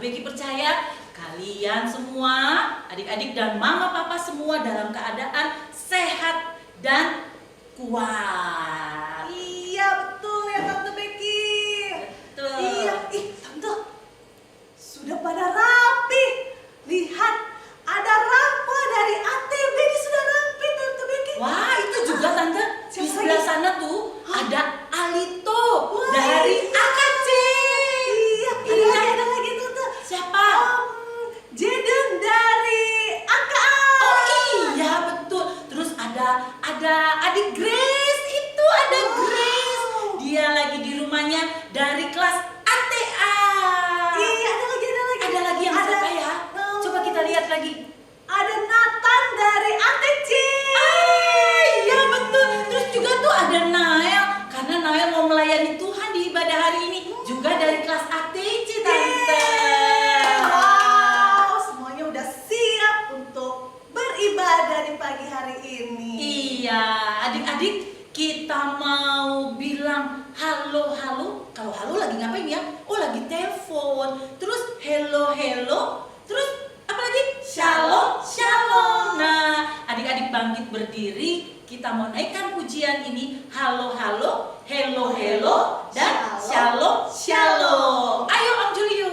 Becky percaya kalian semua, adik-adik dan mama papa semua dalam keadaan sehat dan kuat. Iya betul ya Tante Becky. Betul. Iya, Tante, sudah pada rapi. Lihat, ada Rafa dari ATB ini sudah rapi Tante Becky. Wah, itu juga Tante. Di Siapa sebelah lagi? sana tuh ada Alito Wah, dari AKC. Iya, ada lagi Tante. Siapa? Jaden dari AKA. Oh iya betul. Terus ada adik Grace itu ada Wow. Grace. Dia lagi di rumahnya dari kelas ATA. Iya, ada lagi. Ada lagi yang siapa ya? Coba kita lihat lagi. Ada Nathan dari ATC. Iya betul. Terus juga tuh ada Nael, karena Nael mau melayani Tuhan di ibadah hari ini juga dari kelas ATC Tante. Wow, semuanya udah siap untuk beribadah di pagi hari ini. Iya, adik-adik kita mau bilang halo. Kalau halo lagi ngapain ya? Oh lagi telepon. Terus hello. Terus apa lagi? Shalom. Nah, adik-adik bangkit berdiri. Kita mau naikkan pujian ini. Halo, hello, dan shalom. Ayo Om Julio.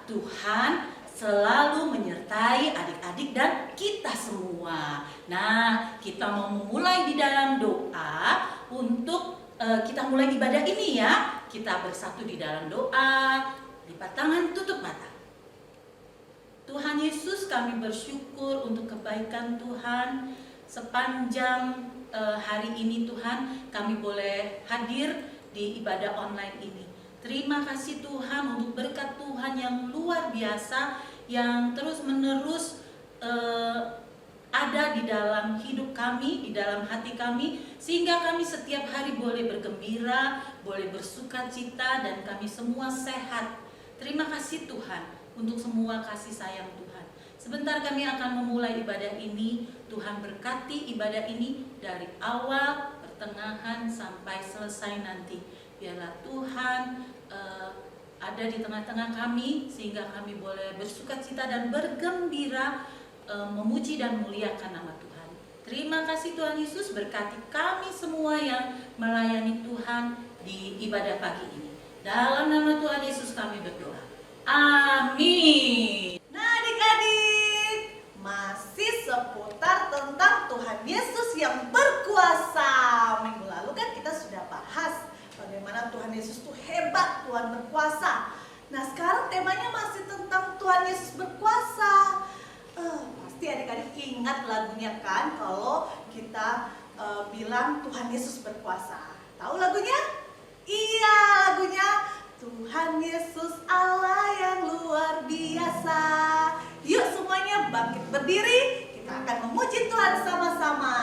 Tuhan selalu menyertai adik-adik dan kita semua. Nah, kita mau memulai di dalam doa untuk kita mulai ibadah ini ya. Kita bersatu di dalam doa, lipat tangan, tutup mata. Tuhan Yesus, kami bersyukur untuk kebaikan Tuhan sepanjang hari ini. Tuhan, kami boleh hadir di ibadah online ini. Terima kasih Tuhan untuk berkat Tuhan yang luar biasa, yang terus menerus ada di dalam hidup kami, di dalam hati kami, sehingga kami setiap hari boleh bergembira, boleh bersuka cita, dan kami semua sehat. Terima kasih Tuhan untuk semua kasih sayang Tuhan. Sebentar kami akan memulai ibadah ini. Tuhan berkati ibadah ini dari awal, pertengahan, sampai selesai nanti. Biarlah Tuhan ada di tengah-tengah kami, sehingga kami boleh bersuka cita dan bergembira, memuji dan muliakan nama Tuhan. Terima kasih Tuhan Yesus, berkati kami semua yang melayani Tuhan di ibadah pagi ini. Dalam nama Tuhan Yesus kami berdoa. Amin. Nah adik-adik, masih seputar tentang Tuhan Yesus yang berkuasa. Minggu lalu kan kita sudah bahas bagaimana Tuhan Yesus itu hebat, Tuhan berkuasa. Nah sekarang temanya masih tentang Tuhan Yesus berkuasa. Pasti adik-adik ingat lagunya kan, kalau kita bilang Tuhan Yesus berkuasa. Tahu lagunya? Iya, lagunya Tuhan Yesus Allah yang luar biasa. Yuk semuanya bangkit berdiri, kita akan memuji Tuhan sama-sama.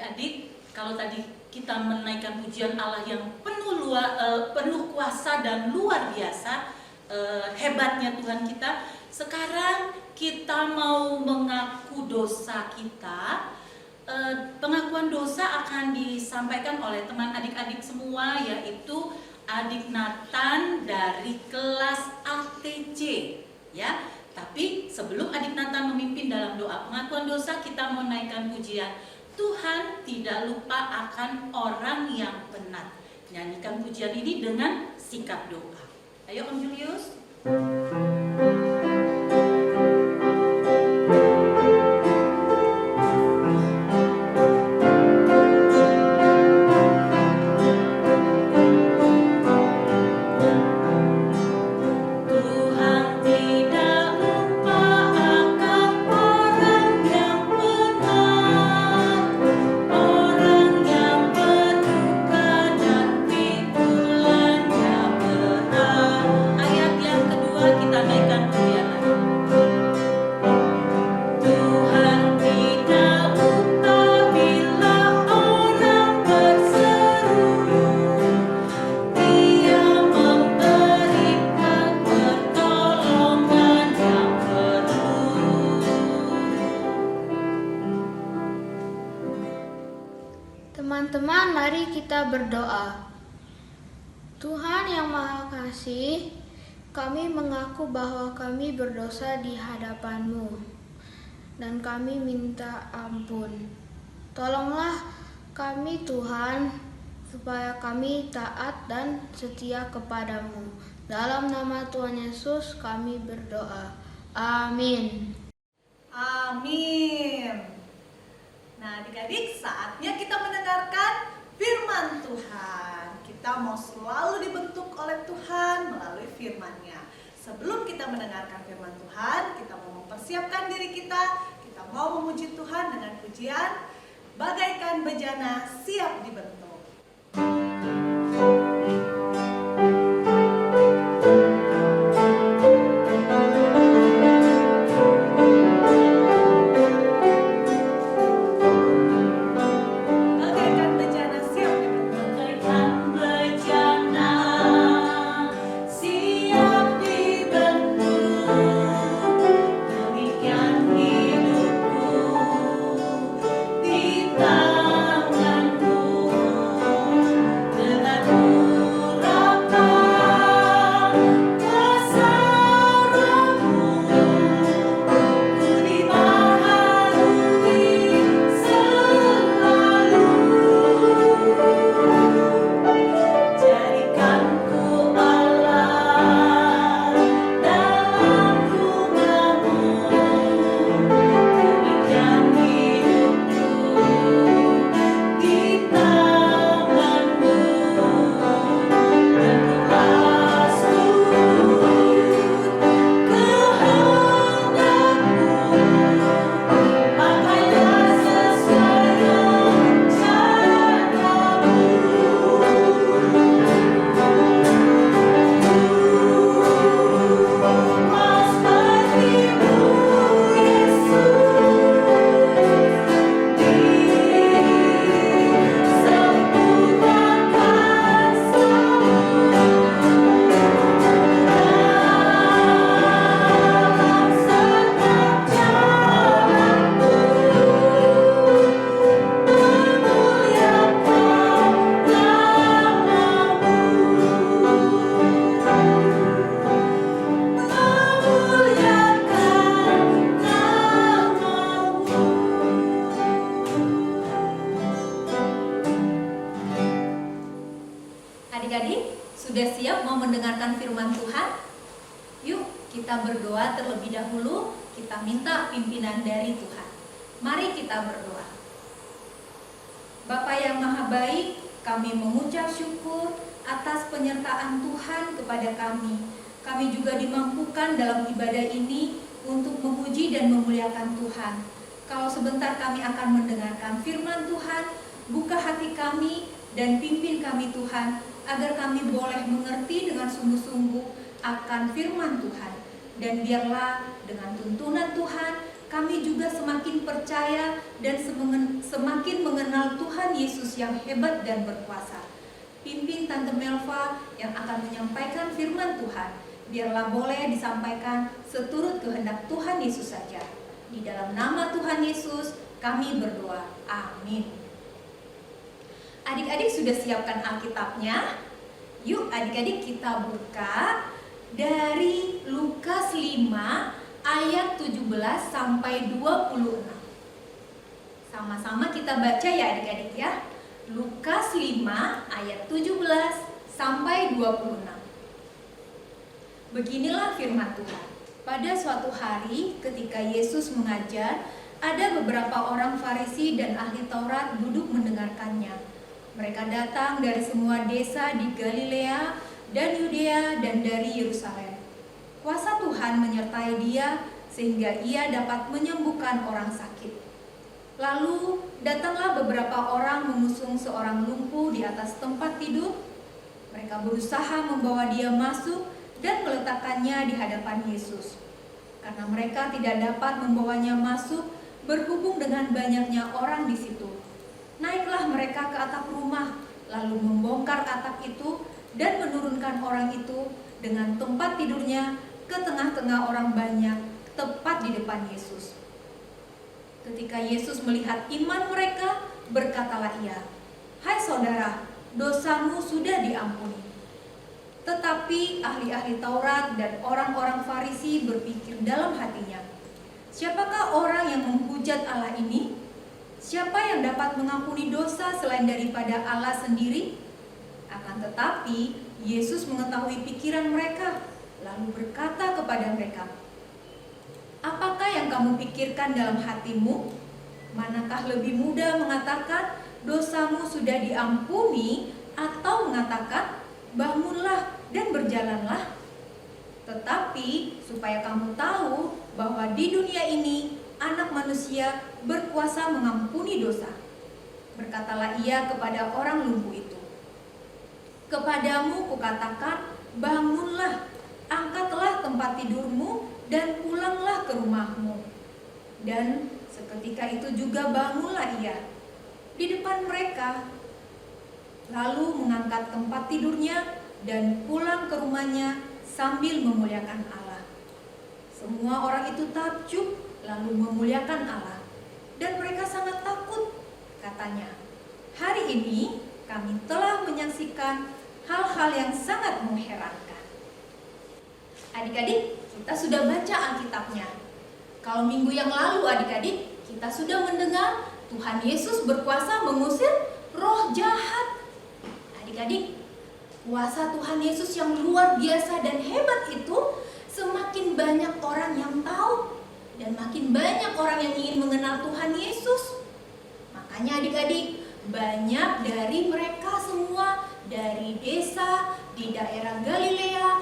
adik-adik, kalau tadi kita menaikkan pujian Allah yang penuh kuasa dan luar biasa, hebatnya Tuhan kita. Sekarang kita mau mengaku dosa kita. Pengakuan dosa akan disampaikan oleh teman adik-adik semua, yaitu adik Nathan dari kelas ATC, ya. Tapi sebelum adik Nathan memimpin dalam doa pengakuan dosa, kita mau naikkan pujian. Tuhan tidak lupa akan orang yang penat. Nyanyikan pujian ini dengan sikap doa. Ayo Om Julius. Teman-teman, mari kita berdoa. Tuhan yang Maha Kasih, kami mengaku bahwa kami berdosa di hadapan-Mu dan kami minta ampun. Tolonglah kami Tuhan, supaya kami taat dan setia kepadamu. Dalam nama Tuhan Yesus kami berdoa. Amin. Amin. Nah, adik-adik, saatnya kita mendengarkan firman Tuhan. Kita mau selalu dibentuk oleh Tuhan melalui firman-Nya. Sebelum kita mendengarkan firman Tuhan, kita mau mempersiapkan diri kita. Kita mau memuji Tuhan dengan pujian bagaikan bejana siap dibentuk. Adik-adik, sudah siap mau mendengarkan firman Tuhan? Yuk, kita berdoa terlebih dahulu, kita minta pimpinan dari Tuhan. Mari kita berdoa. Bapa yang Maha Baik, kami mengucap syukur atas penyertaan Tuhan kepada kami. Kami juga dimampukan dalam ibadah ini untuk memuji dan memuliakan Tuhan. Kalau sebentar kami akan mendengarkan firman Tuhan, buka hati kami dan pimpin kami Tuhan, agar kami boleh mengerti dengan sungguh-sungguh akan firman Tuhan. Dan biarlah dengan tuntunan Tuhan, kami juga semakin percaya dan semakin mengenal Tuhan Yesus yang hebat dan berkuasa. Pimpin Tante Melva yang akan menyampaikan firman Tuhan. Biarlah boleh disampaikan seturut kehendak Tuhan Yesus saja. Di dalam nama Tuhan Yesus kami berdoa. Amin. Adik-adik sudah siapkan Alkitabnya? Yuk adik-adik kita buka dari Lukas 5 ayat 17 sampai 26. Sama-sama kita baca ya adik-adik ya. Lukas 5 ayat 17 sampai 26. Beginilah firman Tuhan. Pada suatu hari ketika Yesus mengajar, ada beberapa orang Farisi dan ahli Taurat duduk mendengarkannya. Mereka datang dari semua desa di Galilea dan Yudea dan dari Yerusalem. Kuasa Tuhan menyertai dia sehingga ia dapat menyembuhkan orang sakit. Lalu datanglah beberapa orang mengusung seorang lumpuh di atas tempat tidur. Mereka berusaha membawa dia masuk dan meletakkannya di hadapan Yesus. Karena mereka tidak dapat membawanya masuk berhubung dengan banyaknya orang di situ. Naiklah mereka ke atap rumah, lalu membongkar atap itu dan menurunkan orang itu dengan tempat tidurnya ke tengah-tengah orang banyak, tepat di depan Yesus. Ketika Yesus melihat iman mereka, berkatalah ia, "Hai saudara, dosamu sudah diampuni." Tetapi ahli-ahli Taurat dan orang-orang Farisi berpikir dalam hatinya, "Siapakah orang yang menghujat Allah ini? Siapa yang dapat mengampuni dosa selain daripada Allah sendiri?" Akan tetapi Yesus mengetahui pikiran mereka, lalu berkata kepada mereka, "Apakah yang kamu pikirkan dalam hatimu? Manakah lebih mudah mengatakan dosamu sudah diampuni atau mengatakan bangunlah dan berjalanlah? Tetapi supaya kamu tahu bahwa di dunia ini Anak Manusia berkuasa mengampuni dosa." Berkatalah ia kepada orang lumpuh itu, "Kepadamu kukatakan, bangunlah, angkatlah tempat tidurmu dan pulanglah ke rumahmu." Dan seketika itu juga bangunlah ia di depan mereka, lalu mengangkat tempat tidurnya dan pulang ke rumahnya sambil memuliakan Allah. Semua orang itu takjub lalu memuliakan Allah, dan mereka sangat takut. Katanya, "Hari ini kami telah menyaksikan hal-hal yang sangat mengherankan." Adik-adik, kita sudah baca Alkitabnya. Kalau minggu yang lalu adik-adik, kita sudah mendengar Tuhan Yesus berkuasa mengusir roh jahat. Adik-adik, kuasa Tuhan Yesus yang luar biasa dan hebat itu semakin banyak orang yang tahu dan makin banyak orang yang ingin mengenal Tuhan Yesus. Makanya adik-adik, banyak dari mereka semua dari desa di daerah Galilea,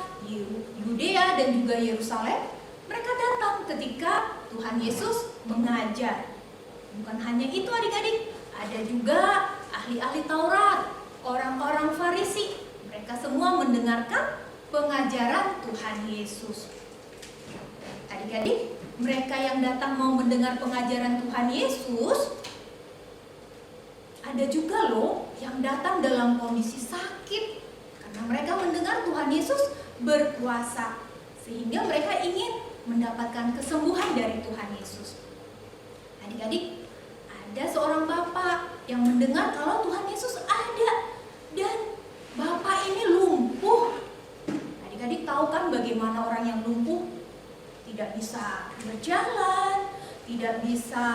Yudea dan juga Yerusalem, mereka datang ketika Tuhan Yesus mengajar. Bukan hanya itu adik-adik, ada juga ahli-ahli Taurat, orang-orang Farisi. Mereka semua mendengarkan pengajaran Tuhan Yesus. Adik-adik, mereka yang datang mau mendengar pengajaran Tuhan Yesus, ada juga loh yang datang dalam kondisi sakit. Karena mereka mendengar Tuhan Yesus berkuasa, sehingga mereka ingin mendapatkan kesembuhan dari Tuhan Yesus. Adik-adik, ada seorang bapak yang mendengar kalau Tuhan Yesus ada, dan bapak ini lumpuh. Adik-adik tahu kan bagaimana orang yang lumpuh? Tidak bisa berjalan, tidak bisa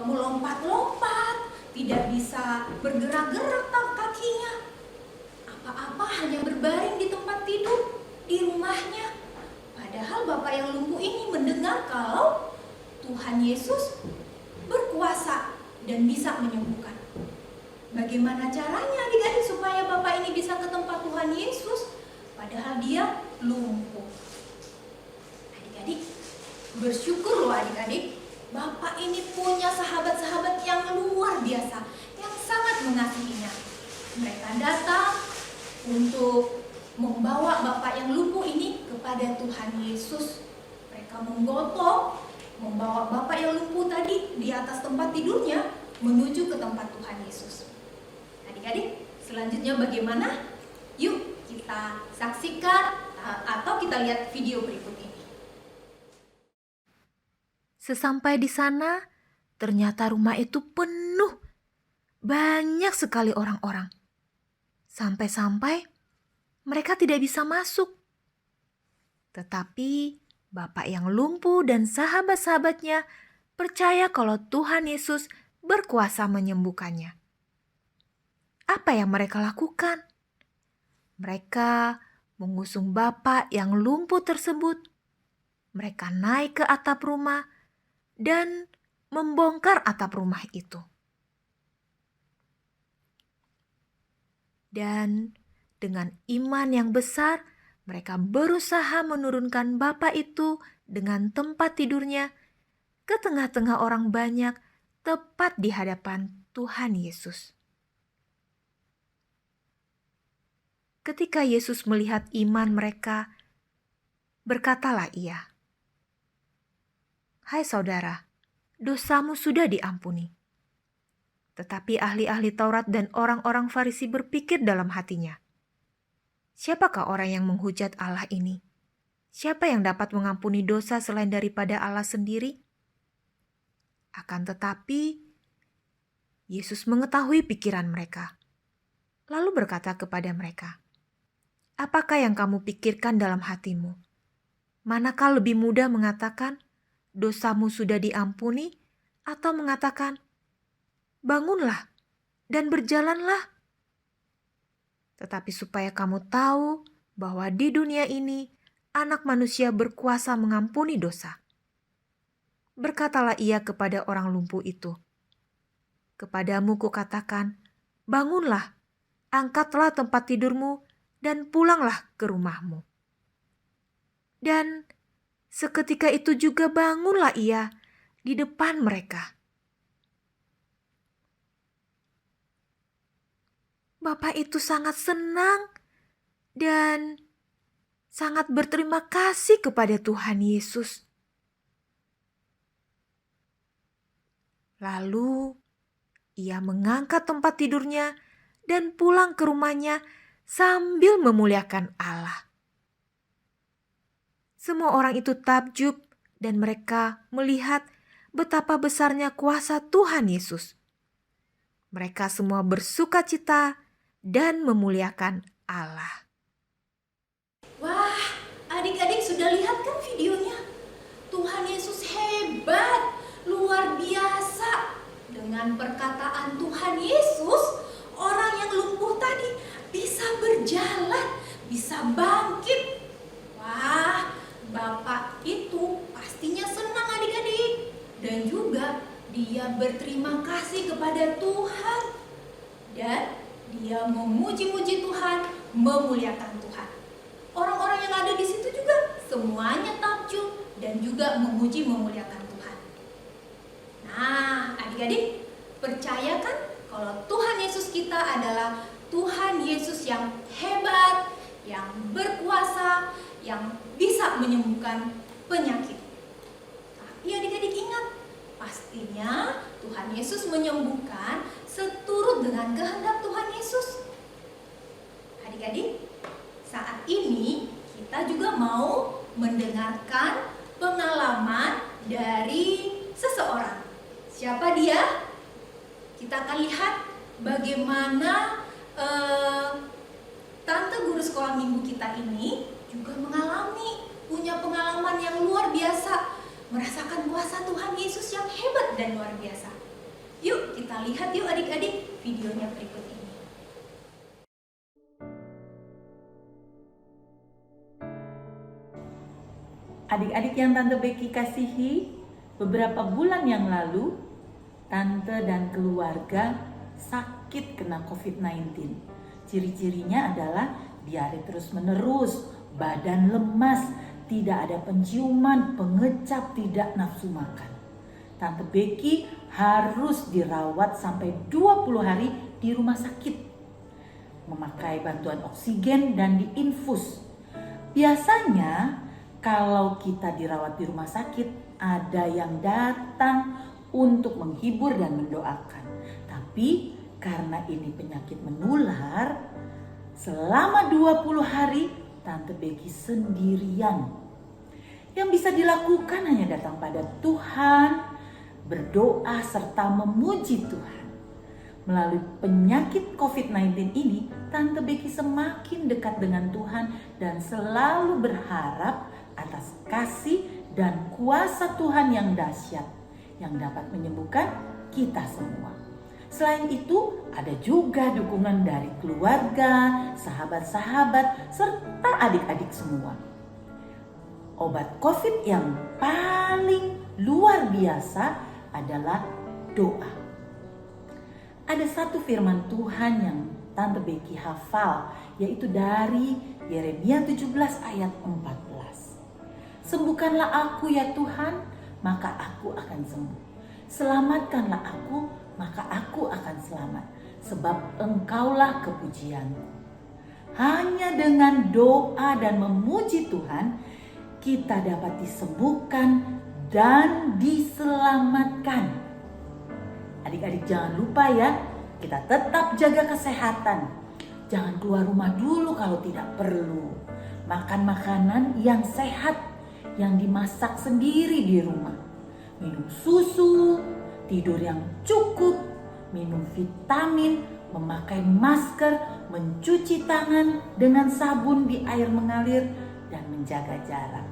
melompat-lompat, tidak bisa bergerak-gerak kakinya. Apa-apa hanya berbaring di tempat tidur di rumahnya. Padahal bapak yang lumpuh ini mendengar kalau Tuhan Yesus berkuasa dan bisa menyembuhkan. Bagaimana caranya adik-adik supaya bapak ini bisa ke tempat Tuhan Yesus? Padahal dia lumpuh. Adik-adik, bersyukur loh adik-adik, bapak ini punya sahabat-sahabat yang luar biasa, yang sangat mengasihinya. Mereka datang untuk membawa bapak yang lumpuh ini kepada Tuhan Yesus. Mereka menggotong, membawa bapak yang lumpuh tadi di atas tempat tidurnya, menuju ke tempat Tuhan Yesus. Adik-adik, selanjutnya bagaimana? Yuk kita saksikan atau kita lihat video berikut ini. Sesampai di sana, ternyata rumah itu penuh. Banyak sekali orang-orang. Sampai-sampai mereka tidak bisa masuk. Tetapi Bapak yang lumpuh dan sahabat-sahabatnya percaya kalau Tuhan Yesus berkuasa menyembuhkannya. Apa yang mereka lakukan? Mereka mengusung Bapak yang lumpuh tersebut. Mereka naik ke atap rumah dan membongkar atap rumah itu. Dan dengan iman yang besar, mereka berusaha menurunkan Bapak itu dengan tempat tidurnya ke tengah-tengah orang banyak, tepat di hadapan Tuhan Yesus. Ketika Yesus melihat iman mereka, berkatalah Ia, "Hai saudara, dosamu sudah diampuni." Tetapi ahli-ahli Taurat dan orang-orang Farisi berpikir dalam hatinya, "Siapakah orang yang menghujat Allah ini? Siapa yang dapat mengampuni dosa selain daripada Allah sendiri?" Akan tetapi, Yesus mengetahui pikiran mereka, lalu berkata kepada mereka, "Apakah yang kamu pikirkan dalam hatimu? Manakah lebih mudah mengatakan, 'Dosamu sudah diampuni,' atau mengatakan, 'Bangunlah dan berjalanlah'? Tetapi supaya kamu tahu bahwa di dunia ini Anak Manusia berkuasa mengampuni dosa." Berkatalah Ia kepada orang lumpuh itu, "Kepadamu kukatakan, bangunlah, angkatlah tempat tidurmu, dan pulanglah ke rumahmu." Dan seketika itu juga bangunlah ia di depan mereka. Bapak itu sangat senang dan sangat berterima kasih kepada Tuhan Yesus. Lalu ia mengangkat tempat tidurnya dan pulang ke rumahnya sambil memuliakan Allah. Semua orang itu takjub dan mereka melihat betapa besarnya kuasa Tuhan Yesus. Mereka semua bersukacita dan memuliakan Allah. Wah, adik-adik sudah lihat kan videonya? Tuhan Yesus hebat, luar biasa. Dengan perkataan Tuhan Yesus, orang yang lumpuh tadi bisa berjalan, bisa bangkit. Wah, Bapak itu pastinya senang adik-adik. Dan juga dia berterima kasih kepada Tuhan. Dan dia memuji-muji Tuhan, memuliakan Tuhan. Orang-orang yang ada di situ juga semuanya takjub dan juga memuji memuliakan Tuhan. Nah, adik-adik, percayakan kalau Tuhan Yesus kita adalah Tuhan Yesus yang hebat, yang berkuasa, yang bisa menyembuhkan penyakit. Tapi adik-adik ingat, pastinya Tuhan Yesus menyembuhkan seturut dengan kehendak Tuhan Yesus. Adik-adik, saat ini kita juga mau mendengarkan pengalaman dari seseorang. Siapa dia? Kita akan lihat bagaimana tante guru sekolah minggu kita ini juga punya pengalaman yang luar biasa, merasakan kuasa Tuhan Yesus yang hebat dan luar biasa. Yuk kita lihat yuk adik-adik videonya berikut ini. Adik-adik yang Tante Becky kasihi, beberapa bulan yang lalu Tante dan keluarga sakit kena COVID-19. Ciri-cirinya adalah diare terus-menerus, badan lemas, tidak ada penciuman, pengecap, tidak nafsu makan. Tante Becky harus dirawat sampai 20 hari di rumah sakit, memakai bantuan oksigen dan diinfus. Biasanya kalau kita dirawat di rumah sakit, ada yang datang untuk menghibur dan mendoakan. Tapi karena ini penyakit menular, selama 20 hari Tante Becky sendirian. Yang bisa dilakukan hanya datang pada Tuhan, berdoa serta memuji Tuhan. Melalui penyakit COVID-19 ini, Tante Becky semakin dekat dengan Tuhan dan selalu berharap atas kasih dan kuasa Tuhan yang dahsyat yang dapat menyembuhkan kita semua. Selain itu, ada juga dukungan dari keluarga, sahabat-sahabat, serta adik-adik semua. Obat COVID yang paling luar biasa adalah doa. Ada satu firman Tuhan yang Tante Becky hafal, yaitu dari Yeremia 17 ayat 14. Sembuhkanlah aku ya Tuhan, maka aku akan sembuh. Selamatkanlah aku, maka aku akan selamat, sebab Engkaulah kepujianku. Hanya dengan doa dan memuji Tuhan, kita dapat disembuhkan dan diselamatkan. Adik-adik jangan lupa ya, kita tetap jaga kesehatan. Jangan keluar rumah dulu kalau tidak perlu. Makan makanan yang sehat, yang dimasak sendiri di rumah. Minum susu, tidur yang cukup, minum vitamin, memakai masker, mencuci tangan dengan sabun di air mengalir, dan menjaga jarak.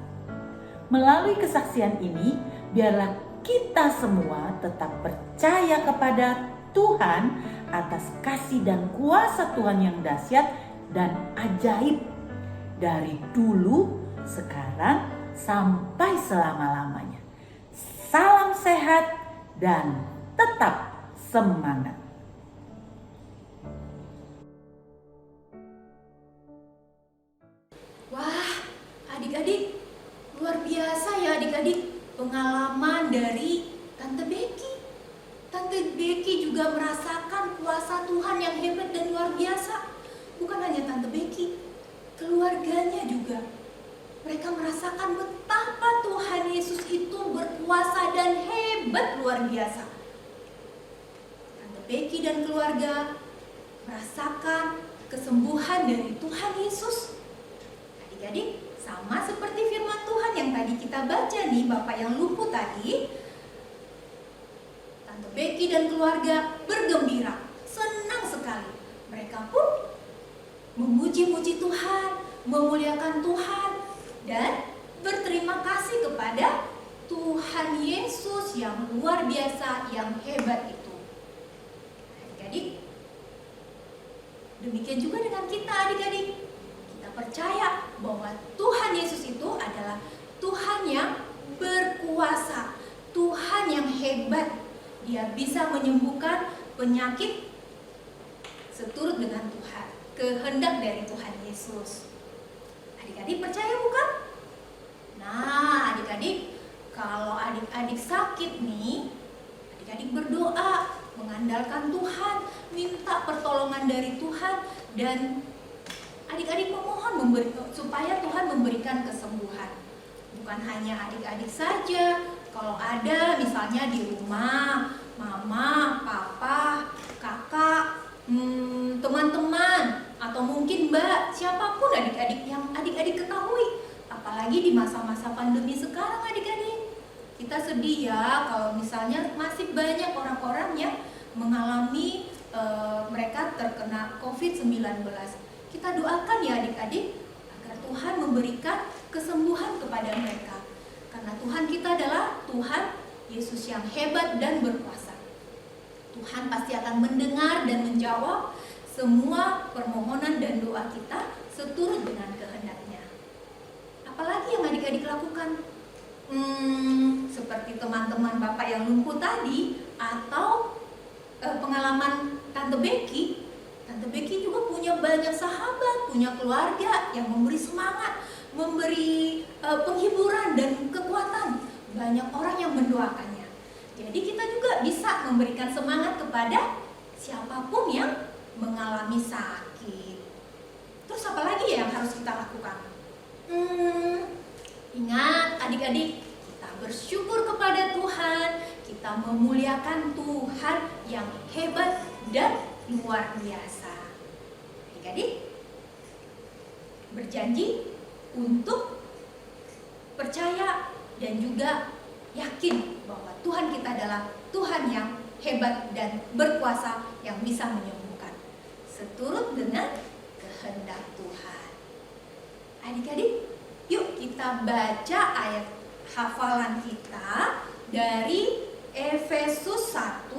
Melalui kesaksian ini, biarlah kita semua tetap percaya kepada Tuhan atas kasih dan kuasa Tuhan yang dahsyat dan ajaib dari dulu, sekarang, sampai selama-lamanya. Salam sehat dan tetap semangat. Wah, adik-adik, luar biasa ya adik-adik pengalaman dari Tante Becky. Tante Becky juga merasakan kuasa Tuhan yang hebat dan luar biasa. Bukan hanya Tante Becky, keluarganya juga. Mereka merasakan betapa Tuhan Yesus itu berkuasa dan hebat luar biasa. Tante Becky dan keluarga merasakan kesembuhan dari Tuhan Yesus. Adik-adik, sama seperti firman Tuhan yang tadi kita baca nih, Bapak yang lumpuh tadi. Tante Becky dan keluarga bergembira, senang sekali. Mereka pun memuji-muji Tuhan, memuliakan Tuhan, dan berterima kasih kepada Tuhan Yesus yang luar biasa, yang hebat itu. Adik-adik, demikian juga dengan kita adik-adik. Kita percaya bahwa Tuhan Yesus itu adalah Tuhan yang berkuasa, Tuhan yang hebat. Dia bisa menyembuhkan penyakit seturut dengan Tuhan, kehendak dari Tuhan Yesus. Adik-adik percaya bukan? Nah, adik-adik, kalau adik-adik sakit nih, adik-adik berdoa, mengandalkan Tuhan, minta pertolongan dari Tuhan, dan adik-adik memohon supaya Tuhan memberikan kesembuhan. Bukan hanya adik-adik saja, kalau ada misalnya di rumah, mama, papa, kakak, teman-teman, atau mungkin mbak, siapapun adik-adik yang adik-adik ketahui. Apalagi di masa-masa pandemi sekarang adik-adik. Kita sedih ya kalau misalnya masih banyak orang-orang yang mengalami mereka terkena COVID-19. Kita doakan ya adik-adik agar Tuhan memberikan kesembuhan kepada mereka. Karena Tuhan kita adalah Tuhan Yesus yang hebat dan berkuasa. Tuhan pasti akan mendengar dan menjawab semua permohonan dan doa kita seturut dengan kehendaknya. Apalagi yang adik-adik lakukan? Seperti teman-teman Bapak yang lumpuh tadi, atau pengalaman Tante Becky. Tante Becky juga punya banyak sahabat, punya keluarga yang memberi semangat, memberi penghiburan dan kekuatan. Banyak orang yang mendoakannya. Jadi kita juga bisa memberikan semangat kepada siapapun yang mengalami sakit. Terus apa lagi ya yang harus kita lakukan? Ingat adik-adik, kita bersyukur kepada Tuhan, kita kita memuliakan Tuhan yang hebat dan luar biasa. Adik-adik berjanji untuk percaya dan juga yakin bahwa Tuhan kita adalah Tuhan yang hebat dan berkuasa yang bisa menyembuhkan seturut dengan kehendak Tuhan. Adik-adik, yuk kita baca ayat hafalan kita dari Efesus 1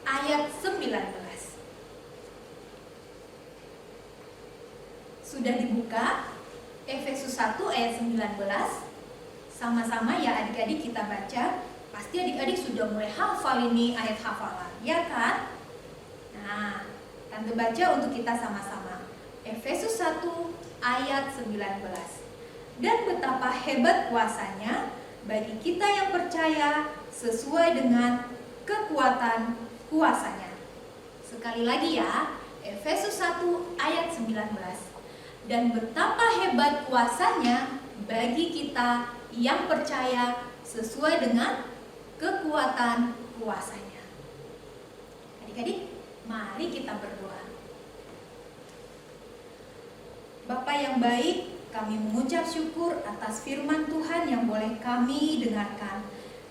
ayat 19. Sudah dibuka Efesus 1 ayat 19. Sama-sama ya adik-adik kita baca. Pasti adik-adik sudah mulai hafal ini ayat hafalan, ya kan? Nah, Tante baca untuk kita sama-sama. Efesus 1 ayat 19. Dan betapa hebat kuasanya bagi kita yang percaya sesuai dengan kekuatan kuasanya. Sekali lagi ya, Efesus 1 ayat 19. Dan betapa hebat kuasanya bagi kita yang percaya sesuai dengan kekuatan kuasanya. Adik-adik, mari kita berdoa. Bapa yang baik, kami mengucap syukur atas firman Tuhan yang boleh kami dengarkan.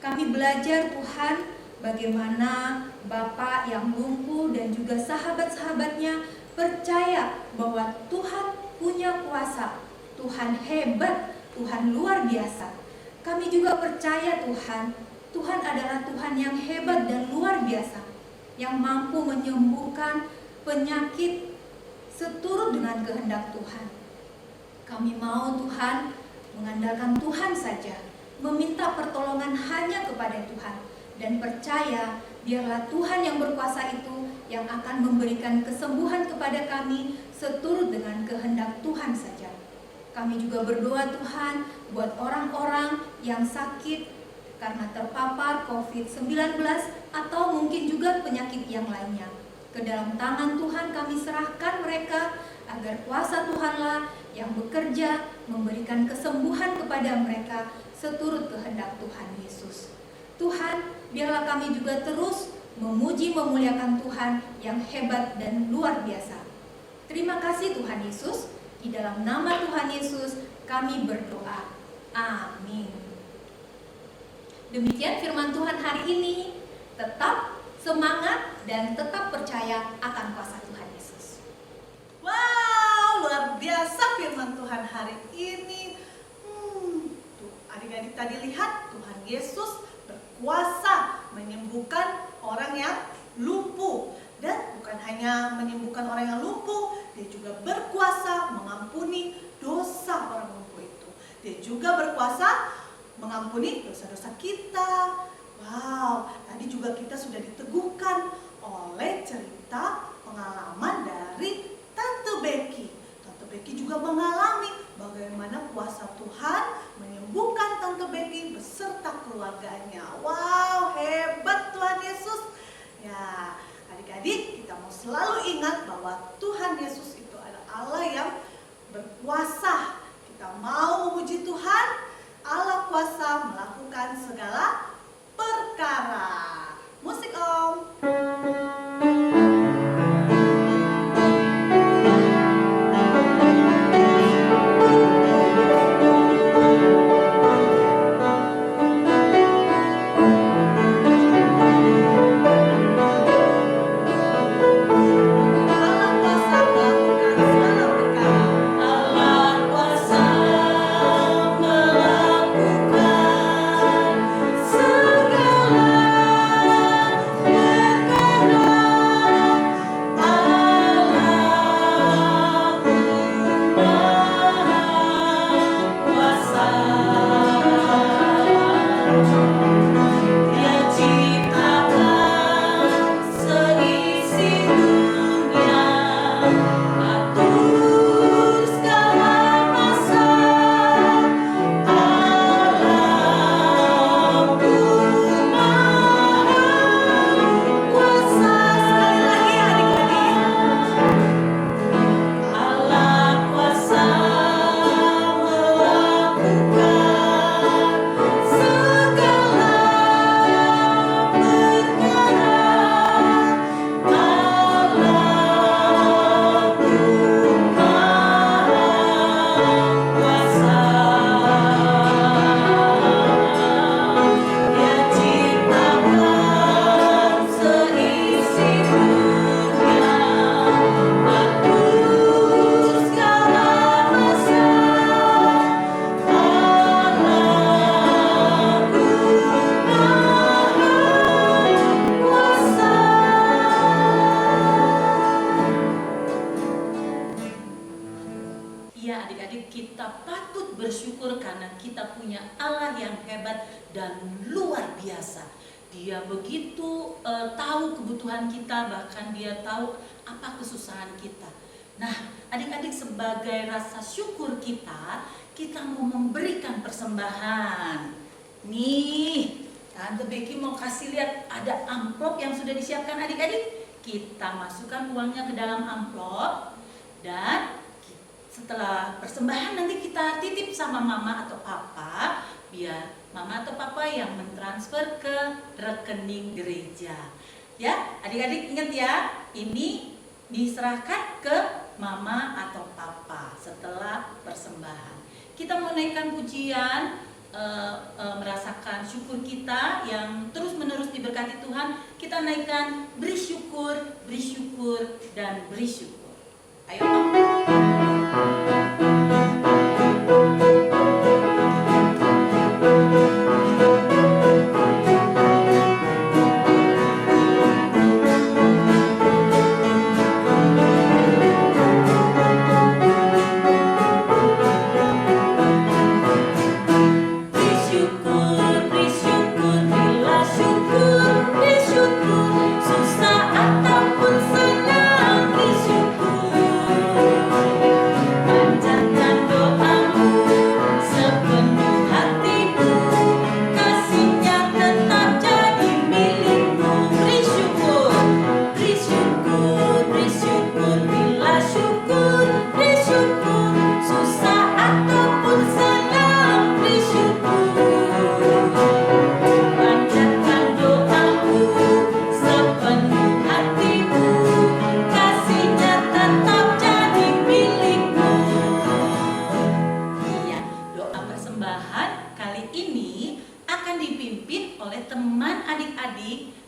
Kami belajar Tuhan bagaimana Bapa yang lumpuh dan juga sahabat-sahabatnya percaya bahwa Tuhan punya kuasa, Tuhan hebat, Tuhan luar biasa. Kami juga percaya Tuhan adalah Tuhan yang hebat dan luar biasa, yang mampu menyembuhkan penyakit seturut dengan kehendak Tuhan. Kami mau Tuhan mengandalkan Tuhan saja, meminta pertolongan hanya kepada Tuhan, dan percaya biarlah Tuhan yang berkuasa itu yang akan memberikan kesembuhan kepada kami seturut dengan kehendak Tuhan saja. Kami juga berdoa Tuhan buat orang-orang yang sakit karena terpapar COVID-19 atau mungkin juga penyakit yang lainnya. Ke dalam tangan Tuhan kami serahkan mereka agar kuasa Tuhanlah yang bekerja memberikan kesembuhan kepada mereka seturut kehendak Tuhan Yesus. Tuhan, biarlah kami juga terus memuji memuliakan Tuhan yang hebat dan luar biasa. Terima kasih Tuhan Yesus, di dalam nama Tuhan Yesus kami berdoa. Amin. Demikian firman Tuhan hari ini. Tetap semangat dan tetap percaya akan kuasa Tuhan Yesus. Wow, luar biasa firman Tuhan hari ini. Tuh, adik-adik tadi lihat Tuhan Yesus berkuasa menyembuhkan orang yang lumpuh. Dan bukan hanya menyembuhkan orang yang lumpuh, dia juga berkuasa mengampuni dosa orang lumpuh itu. Dia juga berkuasa mengampuni dosa-dosa kita. Wow, tadi juga kita sudah diteguhkan oleh cerita pengalaman dari Tante Becky. Tante Becky juga mengalami bagaimana kuasa Tuhan menyembuhkan Tante Becky beserta keluarganya. Wow, hebat Tuhan Yesus. Ya, adik-adik, kita mau selalu ingat bahwa Tuhan Yesus itu adalah Allah yang berkuasa. Kita mau memuji Tuhan, Allah kuasa melakukan segala perkara. Musik Om. Allah kuasa melakukan segala karena kita punya Allah yang hebat dan luar biasa. Dia begitu tahu kebutuhan kita, bahkan dia tahu apa kesusahan kita. Nah, adik-adik, sebagai rasa syukur kita mau memberikan persembahan. Nih, Tante Becky mau kasih lihat ada amplop yang sudah disiapkan adik-adik. Kita masukkan uangnya ke dalam amplop dan setelah persembahan nanti kita titip sama mama atau papa, biar mama atau papa yang mentransfer ke rekening gereja. Ya, adik-adik ingat ya, ini diserahkan ke mama atau papa setelah persembahan. Kita mau naikkan pujian, merasakan syukur kita yang terus-menerus diberkati Tuhan. Kita naikkan beri syukur, dan beri syukur. Ayo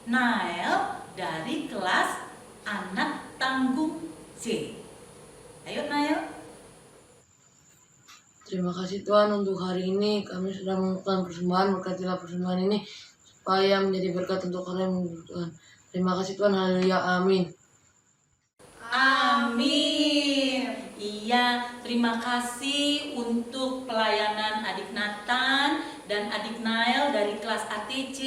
Nael dari kelas anak tanggung C. Ayo Nael. Terima kasih Tuhan untuk hari ini kami sudah melakukan persembahan. Berkatilah persembahan ini supaya menjadi berkat untuk kalian Tuhan. Terima kasih Tuhan. Haleluya. Amin. Amin. Iya, terima kasih untuk pelayanan adik Nathan dan adik Nael dari kelas ATC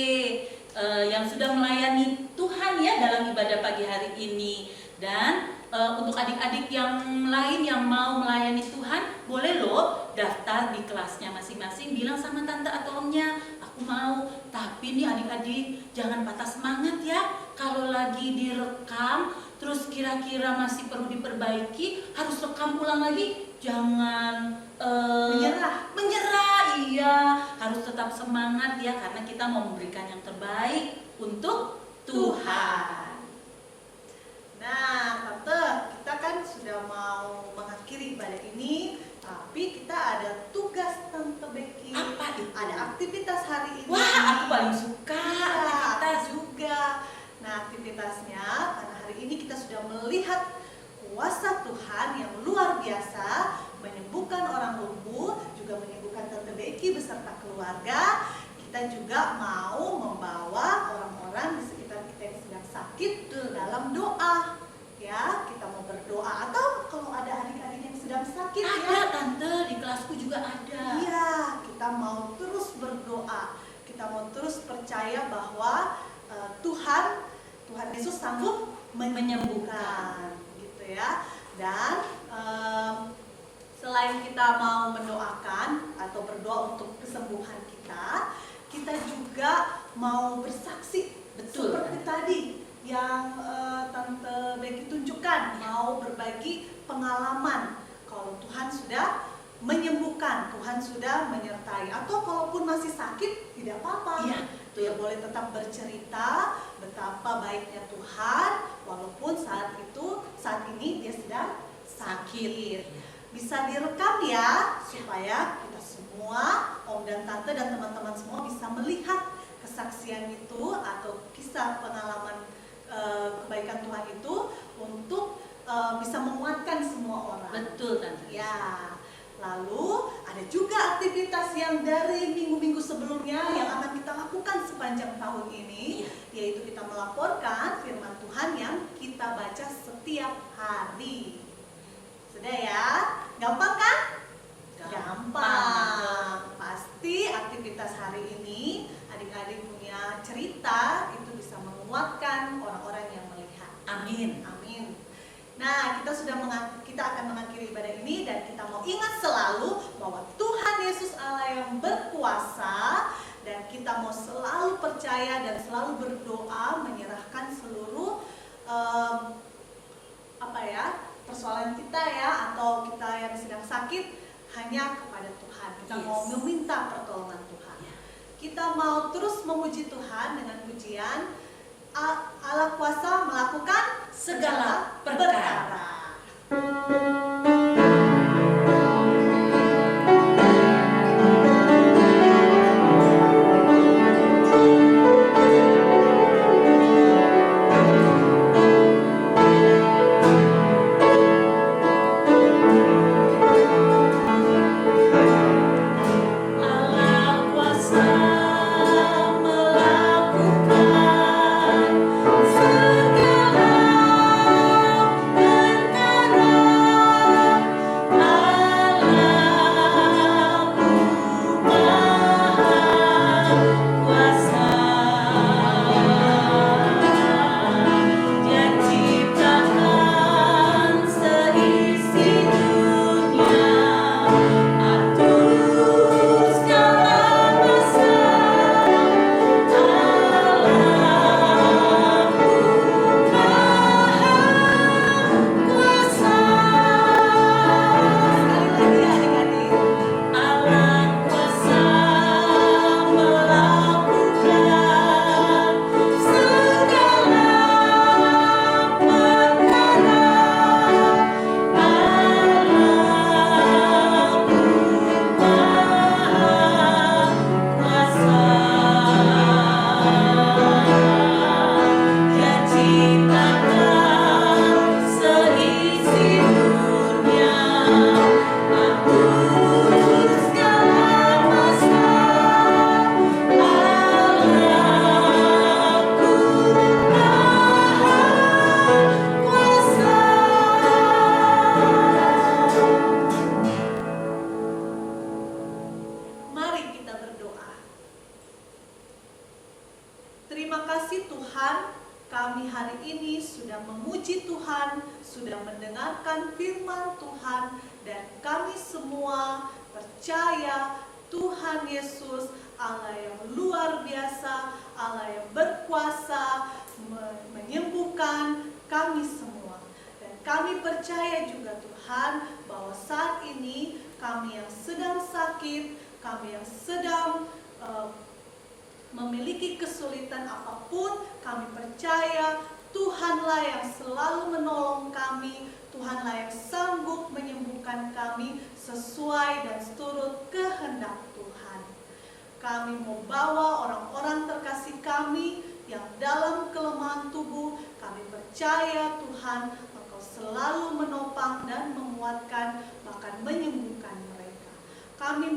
yang sudah melayani Tuhan ya dalam ibadah pagi hari ini. Dan untuk adik-adik yang lain yang mau melayani Tuhan, boleh loh daftar di kelasnya masing-masing, bilang sama tante atau omnya, aku mau. Tapi nih adik-adik, jangan patah semangat ya. Kalau lagi direkam, terus kira-kira masih perlu diperbaiki, harus rekam ulang lagi. Jangan menyerah, iya. Harus tetap semangat ya, karena kita mau memberikan yang terbaik untuk Tuhan. Nah, Tante, kita kan sudah mau mengakhiri ibadah ini, tapi kita ada tugas Tante Becky. Apa itu? Ada aktivitas hari ini. Wah, aku paling suka aktivitas juga. Nah, aktivitasnya karena hari ini kita sudah melihat kuasa Tuhan yang luar biasa, menyembuhkan orang lumpuh, juga menyembuhkan Tante Becky beserta keluarga. Kita juga mau membawa orang-orang di sekitar kita yang sedang sakit dalam doa. Ya, kita mau berdoa, atau kalau ada adik-adik yang sedang sakit ada tante, di kelasku juga ada. Iya, kita mau terus berdoa. Kita mau terus percaya bahwa Tuhan Yesus sanggup menyembuhkan, gitu ya. Dan selain kita mau mendoakan atau berdoa untuk kesembuhan kita juga mau bersaksi. Betul. Seperti tadi yang Tante Becky tunjukkan, mau berbagi pengalaman kalau Tuhan sudah menyembuhkan, Tuhan sudah menyertai, atau kalaupun masih sakit tidak apa-apa. Iya, dia boleh tetap bercerita betapa baiknya Tuhan walaupun saat ini dia sedang sakit. Bisa direkam ya, supaya kita semua, om dan tante dan teman-teman semua bisa melihat kesaksian itu atau kisah pengalaman kebaikan Tuhan itu untuk bisa menguatkan semua orang. Betul tante. Ya. Lalu ada juga aktivitas yang dari minggu-minggu sebelumnya yang akan kita lakukan sepanjang tahun ini, yaitu kita melaporkan firman Tuhan yang kita baca setiap hari. Sudah ya? Gampang kan? Gampang. Amin. Amin. Nah, kita akan mengakhiri ibadah ini dan kita mau ingat selalu bahwa Tuhan Yesus Allah yang berkuasa, dan kita mau selalu percaya dan selalu berdoa menyerahkan seluruh persoalan kita ya, atau kita yang sedang sakit hanya kepada Tuhan. Kita mau meminta pertolongan Tuhan. Kita mau terus memuji Tuhan dengan pujian Allah kuasa melakukan Segala perkara. Terima kasih Tuhan, kami hari ini sudah memuji Tuhan, sudah mendengarkan firman Tuhan, dan kami semua percaya Tuhan Yesus Allah yang luar biasa, Allah yang berkuasa menyembuhkan kami semua. Dan kami percaya juga Tuhan bahwa saat ini kami yang sedang sakit, kami yang sedang memiliki kesulitan apapun, kami percaya Tuhanlah yang selalu menolong kami, Tuhanlah yang sanggup menyembuhkan kami sesuai dan seturut kehendak Tuhan. Kami mau bawa orang-orang terkasih kami yang dalam kelemahan tubuh, kami percaya Tuhan Engkau selalu menopang dan menguatkan, bahkan menyembuhkan mereka. Kami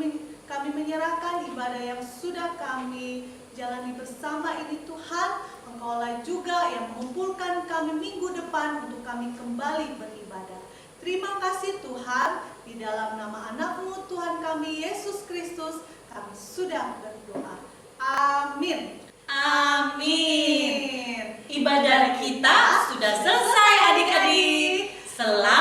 menyerahkan ibadah yang sudah kami jalani bersama ini Tuhan, Engkaulah juga yang mengumpulkan kami minggu depan untuk kami kembali beribadah. Terima kasih Tuhan, di dalam nama anak-Mu Tuhan kami Yesus Kristus, kami sudah berdoa. Amin. Amin. Ibadah kita sudah selesai adik-adik. Selamat